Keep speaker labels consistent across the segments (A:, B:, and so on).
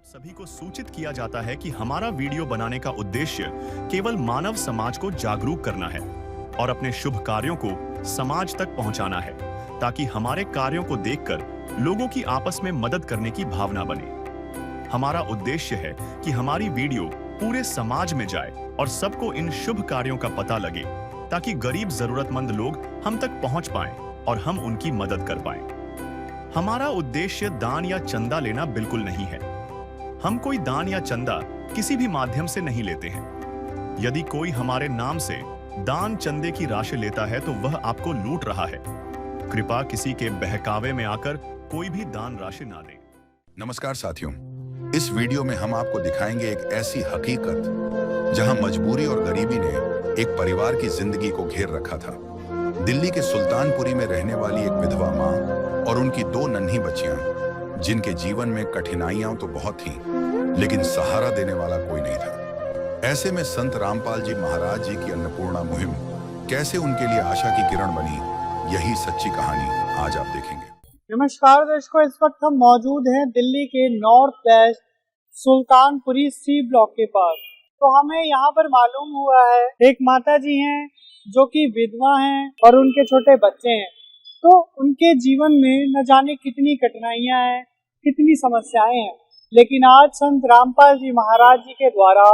A: आप सभी को सूचित किया जाता है कि हमारा वीडियो बनाने का उद्देश्य केवल मानव समाज को जागरूक करना है और अपने शुभ कार्यों को समाज तक पहुंचाना है, ताकि हमारे कार्यों को देखकर लोगों की आपस में मदद करने की भावना बने। हमारा उद्देश्य है कि हमारी वीडियो पूरे समाज में जाए और सबको इन शुभ कार्यों का पता लगे, ताकि गरीब जरूरतमंद लोग हम तक पहुंच पाएं और हम उनकी मदद कर पाएं। हमारा उद्देश्य दान या चंदा लेना बिल्कुल नहीं है। हम कोई दान या चंदा किसी भी माध्यम से नहीं लेते हैं। यदि कोई हमारे नाम से दान चंदे की राशि लेता है तो वह आपको लूट रहा है। कृपया किसी के बहकावे में आकर कोई भी दान राशि ना दें।
B: नमस्कार साथियों, इस वीडियो में हम आपको दिखाएंगे एक ऐसी हकीकत जहां मजबूरी और गरीबी ने एक परिवार की जिंदगी को घेर रखा था। दिल्ली के सुल्तानपुरी में रहने वाली एक विधवा मां और उनकी 2 नन्ही बच्चियां, जिनके जीवन में कठिनाइयां तो बहुत थीं, लेकिन सहारा देने वाला कोई नहीं था। ऐसे में संत रामपाल जी महाराज जी की अन्नपूर्णा मुहिम कैसे उनके लिए आशा की किरण बनी, यही सच्ची कहानी आज आप देखेंगे।
C: नमस्कार दर्शकों, इस वक्त हम मौजूद हैं दिल्ली के north west Sultanpuri C block के पास। तो हमें यहाँ पर मालूम हुआ है एक माता जी हैं जो कि विधवा हैं और उनके छोटे बच्चे हैं। तो उनके जीवन में न जाने कितनी कठिनाइयां हैं, कितनी समस्याएं हैं, लेकिन आज संत रामपाल जी महाराज जी के द्वारा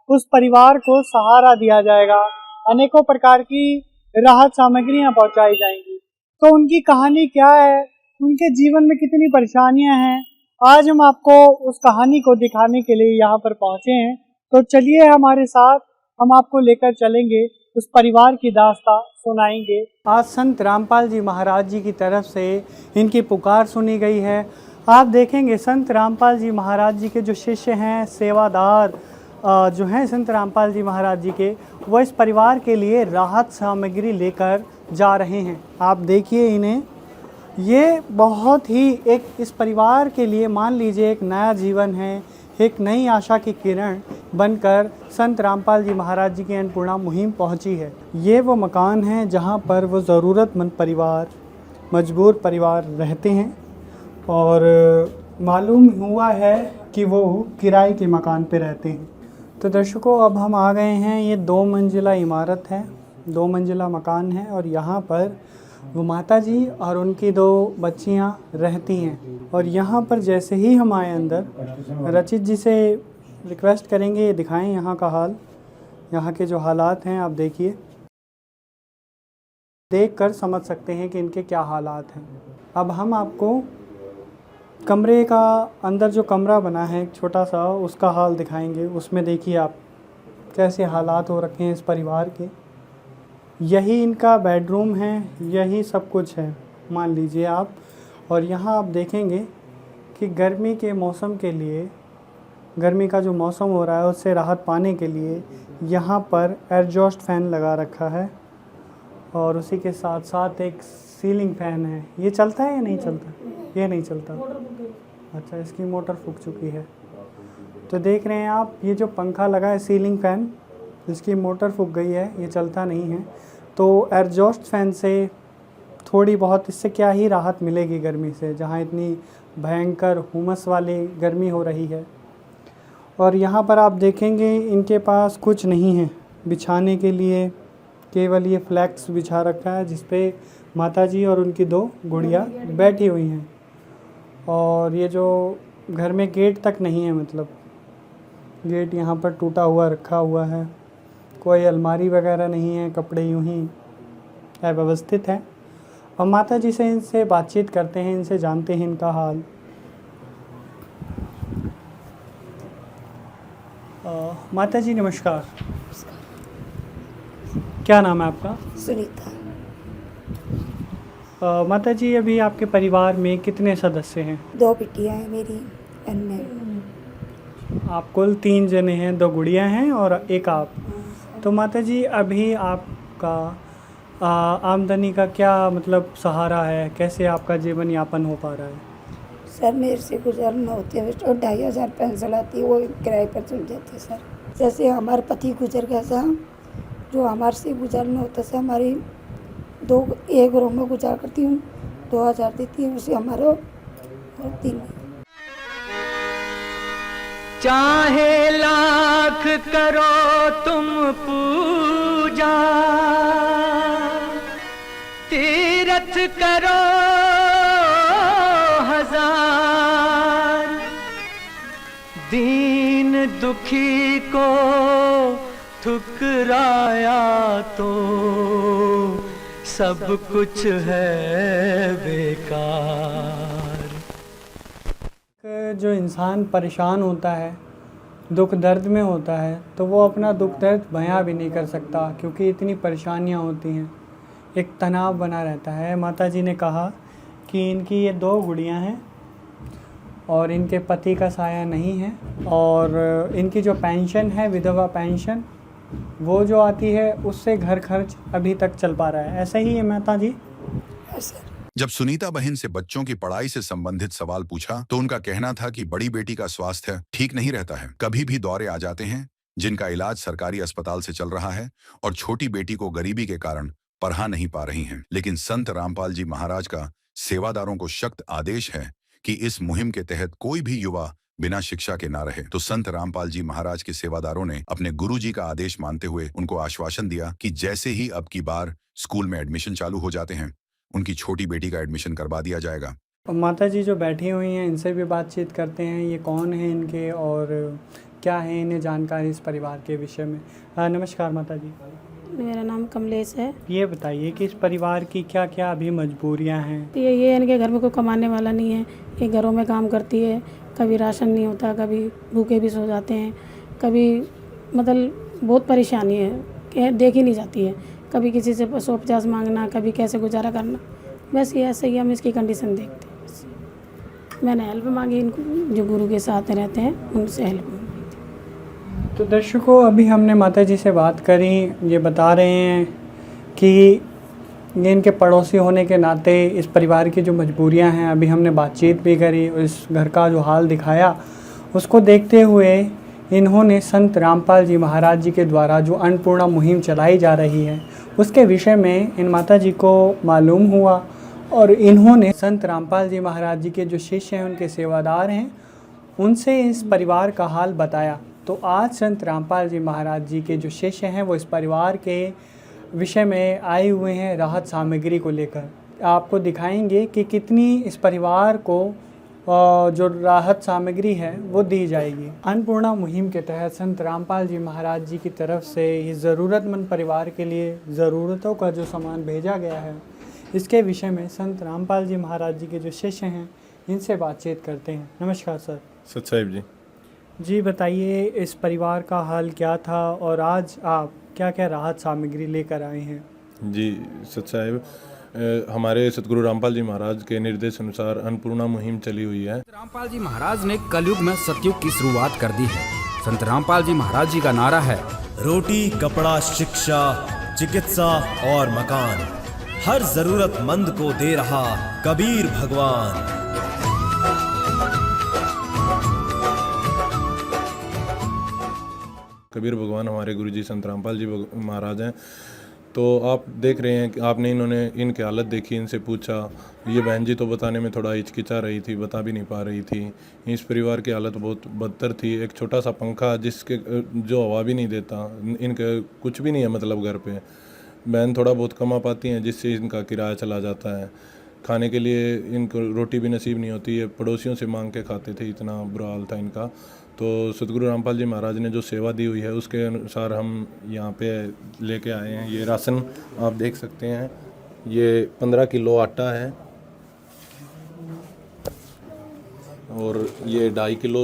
C: उस परिवार को सहारा दिया जाएगा। अनेकों प्रकार की राहत सामग्रियां पहुंचाई जाएंगी। तो उनकी कहानी क्या है, उनके जीवन में कितनी परेशानियां हैं, आज हम आपको उस कहानी को दिखाने के लिए यहाँ पर पहुंचे हैं। तो चलिए हमारे साथ, हम आपको लेकर चलेंगे, उस परिवार की दास्तां सुनाएंगे। आज संत रामपाल जी महाराज जी की तरफ से इनकी पुकार सुनी गई है। आप देखेंगे संत रामपाल जी महाराज जी के जो शिष्य हैं, सेवादार जो हैं संत रामपाल जी महाराज जी के, वो इस परिवार के लिए राहत सामग्री लेकर जा रहे हैं। आप देखिए इन्हें, ये बहुत ही एक इस परिवार के लिए मान लीजिए एक नया जीवन है, एक नई आशा की किरण बनकर संत रामपाल जी महाराज जी की अन्नपूर्णा मुहिम पहुंची है। ये वो मकान है जहां पर वो ज़रूरतमंद परिवार, मजबूर परिवार रहते हैं और मालूम हुआ है कि वो किराए के मकान पे रहते हैं। तो दर्शकों, अब हम आ गए हैं, ये 2 मंजिला इमारत है, 2 मंजिला मकान है और यहाँ पर वो माता जी और उनकी 2 बच्चियाँ रहती हैं। और यहाँ पर जैसे ही हम आए अंदर, रचित जी से रिक्वेस्ट करेंगे ये दिखाएं यहाँ का हाल, यहाँ के जो हालात हैं आप देखिए, देख कर समझ सकते हैं कि इनके क्या हालात हैं। अब हम आपको कमरे का अंदर जो कमरा बना है एक छोटा सा, उसका हाल दिखाएंगे। उसमें देखिए आप कैसे हालात हो रखे हैं इस परिवार के। यही इनका बेडरूम है, यही सब कुछ है मान लीजिए आप। और यहाँ आप देखेंगे कि गर्मी के मौसम के लिए, गर्मी का जो मौसम हो रहा है उससे राहत पाने के लिए यहाँ पर एग्जॉस्ट फ़ैन लगा रखा है और उसी के साथ साथ एक सीलिंग फ़ैन है। ये चलता है या नहीं चलता? ये नहीं चलता। अच्छा, इसकी मोटर फूक चुकी है। तो देख रहे हैं आप, ये जो पंखा लगा है सीलिंग फ़ैन, इसकी मोटर फूक गई है, ये चलता नहीं है। तो एग्जॉस्ट फ़ैन से थोड़ी बहुत, इससे क्या ही राहत मिलेगी गर्मी से, जहाँ इतनी भयंकर हुमस वाली गर्मी हो रही है। और यहाँ पर आप देखेंगे इनके पास कुछ नहीं है बिछाने के लिए, केवल ये फ्लैक्स बिछा रखा है जिस पे माता जी और उनकी 2 गुड़िया बैठी हुई हैं। और ये जो घर में गेट तक नहीं है, मतलब गेट यहाँ पर टूटा हुआ रखा हुआ है, कोई अलमारी वगैरह नहीं है, कपड़े यूं ही अव्यवस्थित हैं। और माता जी से इनसे बातचीत करते हैं, इनसे जानते हैं इनका हाल। माता जी नमस्कार, क्या नाम है आपका?
D: सुनीता।
C: माता जी, अभी आपके परिवार में कितने सदस्य हैं?
D: 2 बिटियाँ हैं मेरी, अन्य
C: आप कुल 3 जने हैं, 2 गुड़िया हैं और एक आप। तो माता जी, अभी आपका आमदनी का क्या मतलब सहारा है, कैसे आपका जीवन यापन हो पा रहा है?
D: सर मेरे से गुजरना होते हुए और 2500 पेंशन आती है, वो किराए पर चल जाते सर। जैसे हमारे पति गुजर गया था, जो हमारे से गुजरना होता से हमारी 2 एक रूम में गुजार करती हूँ, 2000 देती है उसे हमारा और 3।
E: चाहे लाख करो तुम पूजा, तीरथ करो हजार, दीन दुखी को ठुकराया तो सब कुछ है बेकार।
C: जो इंसान परेशान होता है, दुख दर्द में होता है, तो वो अपना दुख दर्द बयां भी नहीं कर सकता क्योंकि इतनी परेशानियां होती हैं, एक तनाव बना रहता है। माताजी ने कहा कि इनकी ये 2 गुड़ियां हैं और इनके पति का साया नहीं है, और इनकी जो पेंशन है, विधवा पेंशन, वो जो आती है उससे घर खर्च अभी तक चल पा रहा है। ऐसा ही है माताजी?
B: जब सुनीता बहन से बच्चों की पढ़ाई से संबंधित सवाल पूछा तो उनका कहना था कि बड़ी बेटी का स्वास्थ्य ठीक नहीं रहता है, कभी भी दौरे आ जाते हैं जिनका इलाज सरकारी अस्पताल से चल रहा है, और छोटी बेटी को गरीबी के कारण पढ़ा नहीं पा रही हैं। लेकिन संत रामपाल जी महाराज का सेवादारों को सख्त आदेश है कि इस मुहिम के तहत कोई भी युवा बिना शिक्षा के ना रहे। तो संत रामपाल जी महाराज के सेवादारों ने अपने गुरुजी का आदेश मानते हुए उनको आश्वासन दिया कि जैसे ही अब की बार स्कूल में एडमिशन चालू हो जाते हैं, उनकी छोटी बेटी का एडमिशन करवा दिया जाएगा।
C: माताजी जो बैठी हुई हैं, इनसे भी बातचीत करते हैं। ये कौन है इनके और क्या है इन्हें जानकारी इस परिवार के विषय में। नमस्कार माताजी।
F: मेरा नाम कमलेश है।
C: ये बताइए कि इस परिवार की क्या क्या अभी मजबूरियां हैं?
F: ये इनके घर में कोई कमाने वाला नहीं है, ये घरों में काम करती है, कभी राशन नहीं होता, कभी भूखे भी सो जाते हैं, कभी मतलब बहुत परेशानी है कि देखी नहीं जाती है, कभी किसी से 150 मांगना, कभी कैसे गुजारा करना, बस ये ऐसे ही हम इसकी कंडीशन देखते हैं। बस मैंने हेल्प मांगी, इनको जो गुरु के साथ रहते हैं उनसे हेल्प मांगी।
C: तो दर्शकों, अभी हमने माताजी से बात करी। ये बता रहे हैं कि ये इनके पड़ोसी होने के नाते इस परिवार की जो मजबूरियां हैं, अभी हमने बातचीत भी करी, इस घर का जो हाल दिखाया, उसको देखते हुए इन्होंने संत रामपाल जी महाराज जी के द्वारा जो अन्नपूर्णा मुहिम चलाई जा रही है उसके विषय में इन माताजी को मालूम हुआ, और इन्होंने संत रामपाल जी महाराज जी के जो शिष्य हैं, उनके सेवादार हैं, उनसे इस परिवार का हाल बताया। तो आज संत रामपाल जी महाराज जी के जो शिष्य हैं वो इस परिवार के विषय में आए हुए हैं राहत सामग्री को लेकर। आपको दिखाएंगे कि कितनी इस परिवार को जो राहत सामग्री है वो दी जाएगी। अन्नपूर्णा मुहिम के तहत संत रामपाल जी महाराज जी की तरफ से इस ज़रूरतमंद परिवार के लिए ज़रूरतों का जो सामान भेजा गया है, इसके विषय में संत रामपाल जी महाराज जी के जो शिष्य हैं इनसे बातचीत करते हैं। नमस्कार सर।
G: सत साहिब जी।
C: जी बताइए, इस परिवार का हाल क्या था और आज आप क्या क्या राहत सामग्री लेकर आए हैं?
G: जी सत साहिब, हमारे सतगुरु रामपाल जी महाराज के निर्देश अनुसार अन्नपूर्णा मुहिम चली हुई है।
H: रामपाल जी महाराज ने कलयुग में सतयुग की शुरुआत कर दी है। संत रामपाल जी महाराज जी का नारा है,
I: रोटी, कपड़ा, शिक्षा, चिकित्सा और मकान, हर जरूरतमंद को दे रहा कबीर भगवान।
G: कबीर भगवान हमारे गुरुजी संत रामपाल जी महाराज हैं। तो आप देख रहे हैं कि आपने इनकी हालत देखी, इनसे पूछा, ये बहन जी तो बताने में थोड़ा हिचकिचा रही थी, बता भी नहीं पा रही थी। इस परिवार की हालत बहुत बदतर थी। एक छोटा सा पंखा जिसके जो हवा भी नहीं देता, इनके कुछ भी नहीं है मतलब घर पे। बहन थोड़ा बहुत कमा पाती हैं जिससे इनका किराया चला जाता है। खाने के लिए इनको रोटी भी नसीब नहीं होती है, पड़ोसियों से मांग के खाते थे, इतना बुरा हाल था इनका। तो सतगुरु रामपाल जी महाराज ने जो सेवा दी हुई है उसके अनुसार हम यहाँ पे लेके आए हैं। ये राशन आप देख सकते हैं, ये 15 किलो आटा है और ये 2.5 किलो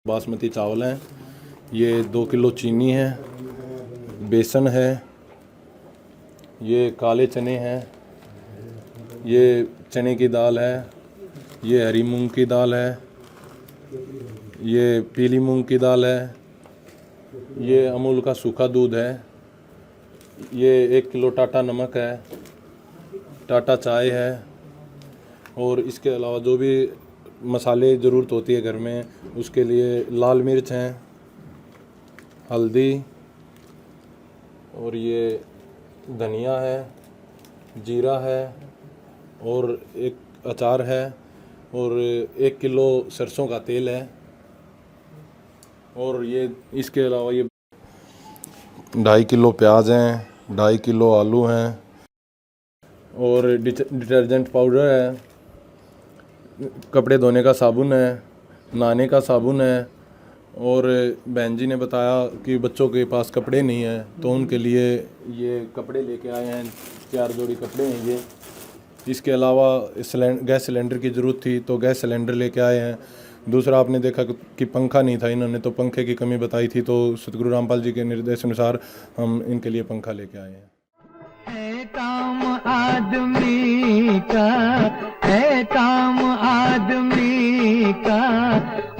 G: बासमती चावल हैं, ये 2 किलो चीनी है, बेसन है, ये काले चने हैं, ये चने की दाल है, ये हरी मूंग की दाल है, ये पीली मूंग की दाल है, ये अमूल का सूखा दूध है, ये 1 किलो टाटा नमक है, टाटा चाय है, और इसके अलावा जो भी मसाले ज़रूरत होती है घर में उसके लिए लाल मिर्च हैं, हल्दी, और ये धनिया है, जीरा है, और एक अचार है, और 1 किलो सरसों का तेल है, और ये इसके अलावा ये 2.5 किलो प्याज हैं, 2.5 किलो आलू हैं और डिटर्जेंट पाउडर है, कपड़े धोने का साबुन है, नहाने का साबुन है। और बहन जी ने बताया कि बच्चों के पास कपड़े नहीं हैं तो उनके लिए ये कपड़े लेके आए हैं, 4 जोड़ी कपड़े हैं ये। इसके अलावा गैस सिलेंडर की ज़रूरत थी तो गैस सिलेंडर लेके आए हैं। दूसरा आपने देखा कि पंखा नहीं था, इन्होंने तो पंखे की कमी बताई थी तो सतगुरु रामपाल जी के निर्देश अनुसार हम इनके लिए पंखा लेके आए हैं।
E: है काम आदमी का, है काम आदमी का,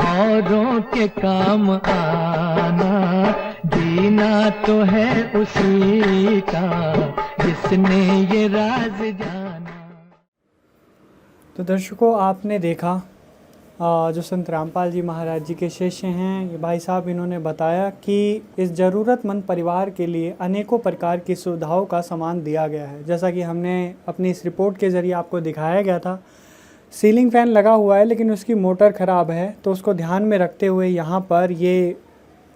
E: औरों के काम आना, जीना तो है उसी का जिसने ये राज जाना।
C: तो दर्शकों, आपने देखा जो संत रामपाल जी महाराज जी के शिष्य हैं, ये भाई साहब, इन्होंने बताया कि इस ज़रूरतमंद परिवार के लिए अनेकों प्रकार की सुविधाओं का सामान दिया गया है। जैसा कि हमने अपनी इस रिपोर्ट के ज़रिए आपको दिखाया गया था, सीलिंग फ़ैन लगा हुआ है लेकिन उसकी मोटर ख़राब है, तो उसको ध्यान में रखते हुए यहाँ पर ये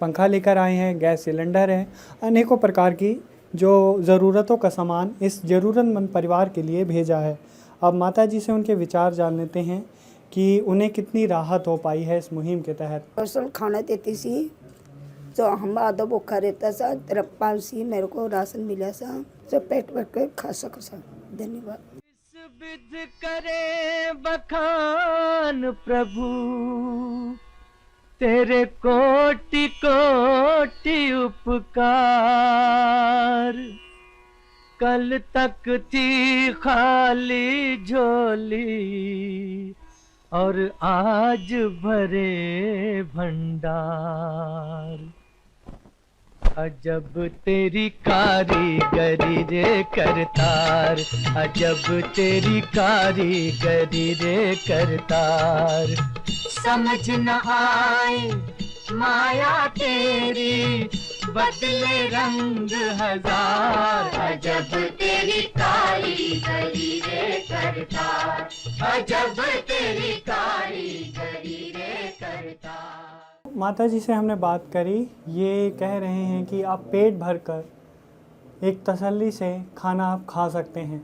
C: पंखा लेकर आए हैं, गैस सिलेंडर है, अनेकों प्रकार की जो ज़रूरतों का सामान इस ज़रूरतमंद परिवार के लिए भेजा है। अब माता जी से उनके विचार जान लेते हैं कि उन्हें कितनी राहत हो पाई है इस मुहिम के तहत।
D: पर्सल खाना देती सी जो हम आधा भूखा रहता सा, तिरपाल सी मेरे को राशन मिला सा, जो पेट भर कर खा सको सा। धन्यवाद।
E: विध करे बखान प्रभु, तेरे कोटि कोटि उपकार, कल तक थी खाली झोली और आज भरे भंडार। अजब तेरी कारीगरी रे करतार, अजब तेरी कारीगरी रे करतार। समझ न आए माया तेरी, बदले रंग हजार, अजब तेरी कारीगरी रे करतार, अजब तेरी कारीगरी रे करतार।
C: माता जी से हमने बात करी, ये कह रहे हैं कि आप पेट भरकर एक तसल्ली से खाना आप खा सकते हैं।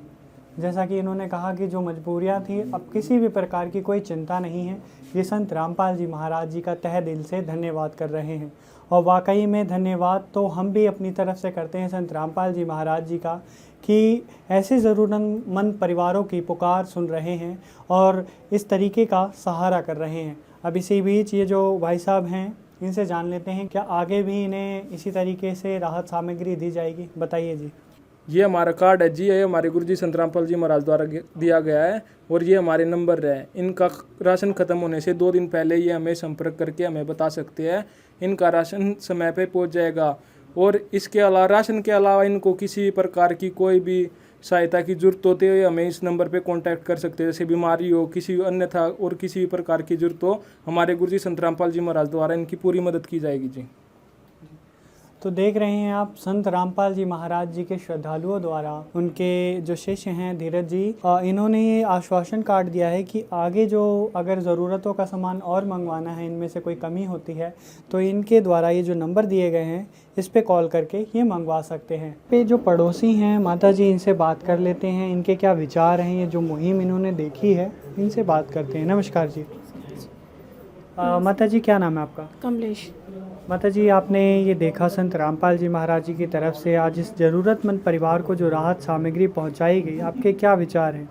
C: जैसा कि इन्होंने कहा कि जो मजबूरियां थी, अब किसी भी प्रकार की कोई चिंता नहीं है। ये संत रामपाल जी महाराज जी का तहे दिल से धन्यवाद कर रहे हैं और वाकई में धन्यवाद तो हम भी अपनी तरफ से करते हैं संत रामपाल जी महाराज जी का कि ऐसे ज़रूरतमंद परिवारों की पुकार सुन रहे हैं और इस तरीके का सहारा कर रहे हैं। अब इसी बीच ये जो भाई साहब हैं, इनसे जान लेते हैं क्या आगे भी इन्हें इसी तरीके से राहत सामग्री दी जाएगी। बताइए जी।
J: ये हमारा कार्ड है जी, ये हमारे गुरुजी संत रामपाल जी महाराज द्वारा दिया गया है और ये हमारे नंबर है। इनका राशन ख़त्म होने से 2 दिन पहले ये हमें संपर्क करके हमें बता सकते हैं, इनका राशन समय पे पहुंच जाएगा। और इसके अलावा राशन के अलावा इनको किसी प्रकार की कोई भी सहायता की जरूरत होती है, हमें इस नंबर पे कांटेक्ट कर सकते हैं। जैसे बीमारी हो, किसी अन्यथा और किसी भी प्रकार की जरूरत हो, हमारे गुरुजी संत रामपाल जी महाराज द्वारा इनकी पूरी मदद की जाएगी जी।
C: तो देख रहे हैं आप, संत रामपाल जी महाराज जी के श्रद्धालुओं द्वारा उनके जो शिष्य हैं धीरज जी, इन्होंने ये आश्वासन काट दिया है कि आगे जो अगर ज़रूरतों का सामान और मंगवाना है, इनमें से कोई कमी होती है तो इनके द्वारा ये जो नंबर दिए गए हैं इस पे कॉल करके ये मंगवा सकते हैं। पे जो पड़ोसी हैं माता जी, इनसे बात कर लेते हैं, इनके क्या विचार हैं, ये जो मुहिम इन्होंने देखी है इनसे बात करते हैं। नमस्कार जी। माता जी, क्या नाम है आपका?
F: कमलेश।
C: माता जी, आपने ये देखा संत रामपाल जी महाराज जी की तरफ से आज इस ज़रूरतमंद परिवार को जो राहत सामग्री पहुंचाई गई, आपके क्या विचार हैं?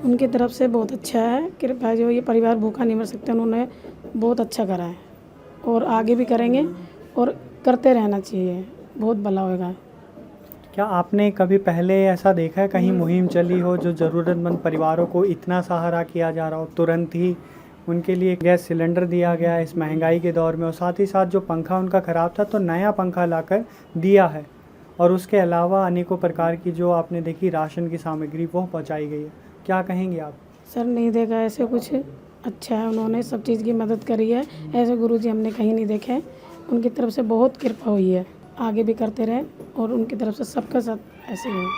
F: उनकी तरफ से बहुत अच्छा है, कृपया जो ये परिवार भूखा नहीं मर सकते, उन्होंने बहुत अच्छा करा है और आगे भी करेंगे और करते रहना चाहिए, बहुत भला होगा।
C: क्या आपने कभी पहले ऐसा देखा है कहीं मुहिम चली हो जो ज़रूरतमंद परिवारों को इतना सहारा किया जा रहा हो, तुरंत ही उनके लिए गैस सिलेंडर दिया गया है इस महंगाई के दौर में, और साथ ही साथ जो पंखा उनका ख़राब था तो नया पंखा लाकर दिया है, और उसके अलावा अनेकों प्रकार की जो आपने देखी राशन की सामग्री वो पहुंचाई गई है, क्या कहेंगे आप?
F: सर, नहीं देखा ऐसे कुछ, अच्छा है, उन्होंने सब चीज़ की मदद करी है, ऐसे गुरुजी हमने कहीं नहीं देखे। उनकी तरफ से बहुत कृपा हुई है, आगे भी करते रहे और उनकी तरफ से सबका साथ ऐसे ही हो।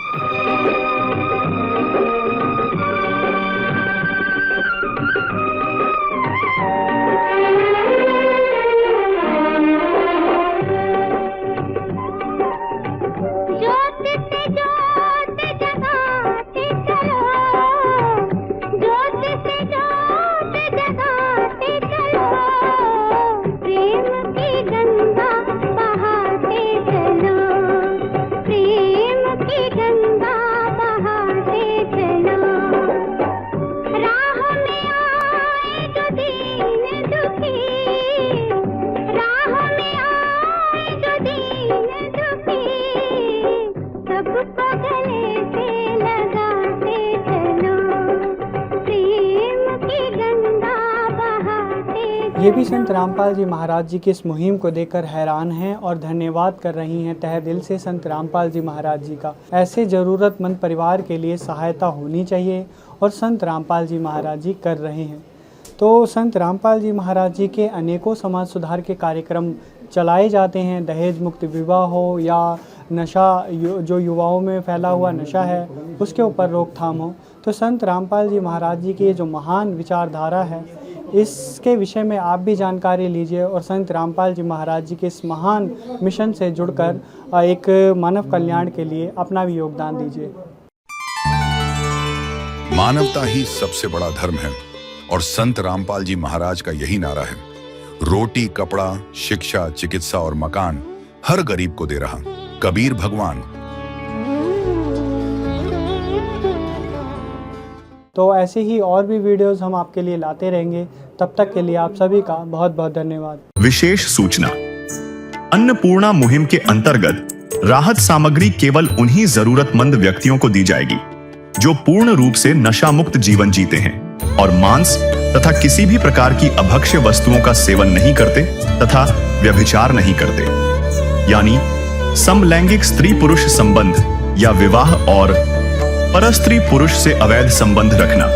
C: ये भी संत रामपाल जी महाराज जी की इस मुहिम को देखकर हैरान हैं और धन्यवाद कर रही हैं तहे दिल से संत रामपाल जी महाराज जी का। ऐसे ज़रूरतमंद परिवार के लिए सहायता होनी चाहिए और संत रामपाल जी महाराज जी कर रहे हैं। तो संत रामपाल जी महाराज जी के अनेकों समाज सुधार के कार्यक्रम चलाए जाते हैं। दहेज मुक्त विवाह हो या नशा जो युवाओं में फैला हुआ नशा है उसके ऊपर रोकथाम हो। तो संत रामपाल जी महाराज जी की जो महान विचारधारा है इसके विषय में आप भी जानकारी लीजिए और संत रामपाल जी महाराज जी के इस महान मिशन से जुड़कर एक मानव कल्याण के लिए अपना भी योगदान दीजिए।
B: मानवता ही सबसे बड़ा धर्म है और संत रामपाल जी महाराज का यही नारा है, रोटी, कपड़ा, शिक्षा, चिकित्सा और मकान हर गरीब को दे रहा कबीर भगवान।
C: तो ऐसे ही और भी वीडियोस हम आपके लिए लाते रहेंगे। तब तक के लिए आप सभी का बहुत बहुत धन्यवाद।
A: विशेष सूचना, अन्नपूर्णा मुहिम के अंतर्गत राहत सामग्री केवल उन्हीं जरूरतमंद व्यक्तियों को दी जाएगी जो पूर्ण रूप से नशा मुक्त जीवन जीते हैं और मांस तथा किसी भी प्रकार की अभक्ष्य वस्तुओं का सेवन नहीं करते तथा व्यभिचार नहीं करते, यानी समलैंगिक स्त्री पुरुष संबंध या विवाह और परस्त्री पुरुष से अवैध संबंध रखना।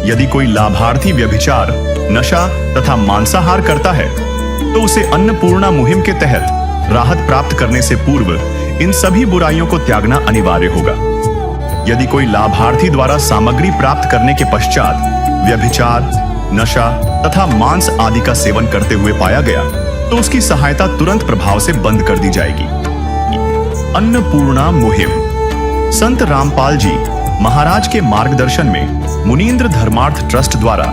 A: यदि कोई लाभार्थी व्यभिचार, नशा तथा मांसाहार करता है तो उसे अन्नपूर्णा मुहिम के तहत राहत प्राप्त करने से पूर्व इन सभी बुराइयों को त्यागना अनिवार्य होगा। यदि कोई लाभार्थी द्वारा सामग्री प्राप्त करने के पश्चात व्यभिचार, नशा तथा मांस आदि का सेवन करते हुए पाया गया तो उसकी सहायता तुरंत प्रभाव से बंद कर दी जाएगी। अन्नपूर्णा मुहिम संत रामपाल जी महाराज के मार्गदर्शन में मुनींद्र धर्मार्थ ट्रस्ट द्वारा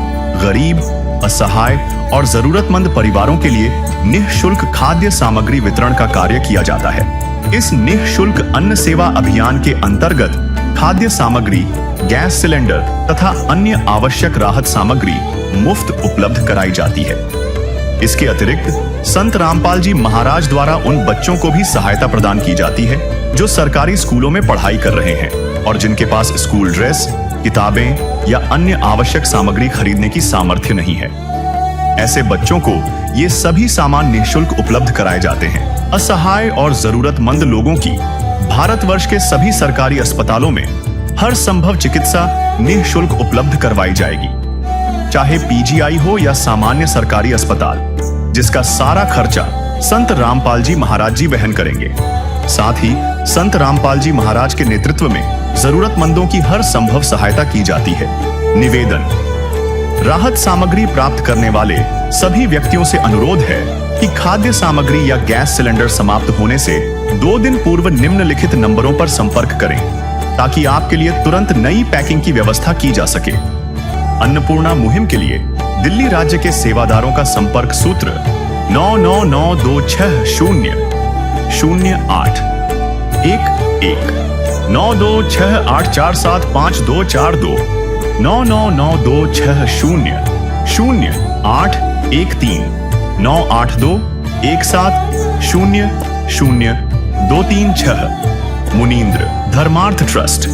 A: गरीब, असहाय और जरूरतमंद परिवारों के लिए निःशुल्क खाद्य सामग्री वितरण का कार्य किया जाता है। इस निःशुल्क अन्न सेवा अभियान के अंतर्गत खाद्य सामग्री, गैस सिलेंडर तथा अन्य आवश्यक राहत सामग्री मुफ्त उपलब्ध कराई जाती है। इसके अतिरिक्त संत रामपाल जी महाराज द्वारा उन बच्चों को भी सहायता प्रदान की जाती है जो सरकारी स्कूलों में पढ़ाई कर रहे हैं और जिनके पास स्कूल ड्रेस, किताबें या अन्य आवश्यक सामग्री खरीदने की सामर्थ्य नहीं है। ऐसे बच्चों को ये सभी सामान निःशुल्क उपलब्ध कराए जाते हैं। असहाय और जरूरतमंद लोगों की भारतवर्ष के सभी सरकारी अस्पतालों में हर संभव चिकित्सा निःशुल्क उपलब्ध करवाई जाएगी, चाहे पीजीआई हो या सामान्य सरकारी अस्पताल, जिसका सारा खर्चा संत रामपाल जी महाराज जी वहन करेंगे। साथ ही संत रामपाल जी महाराज के नेतृत्व में जरूरतमंदों की हर संभव सहायता की जाती है। निवेदन, राहत सामग्री प्राप्त करने वाले सभी व्यक्तियों से अनुरोध है कि खाद्य सामग्री या गैस सिलेंडर समाप्त होने से 2 दिन पूर्व निम्नलिखित नंबरों पर संपर्क करें ताकि आपके लिए तुरंत नई पैकिंग की व्यवस्था की जा सके। अन्नपूर्णा मुहिम के लिए दिल्ली राज्य के सेवादारों का संपर्क सूत्र 9992600811 9268475242 9992600813 98217000236। मुनींद्र धर्मार्थ ट्रस्ट।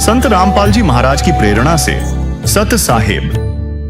A: संत रामपाल जी महाराज की प्रेरणा से सत साहेब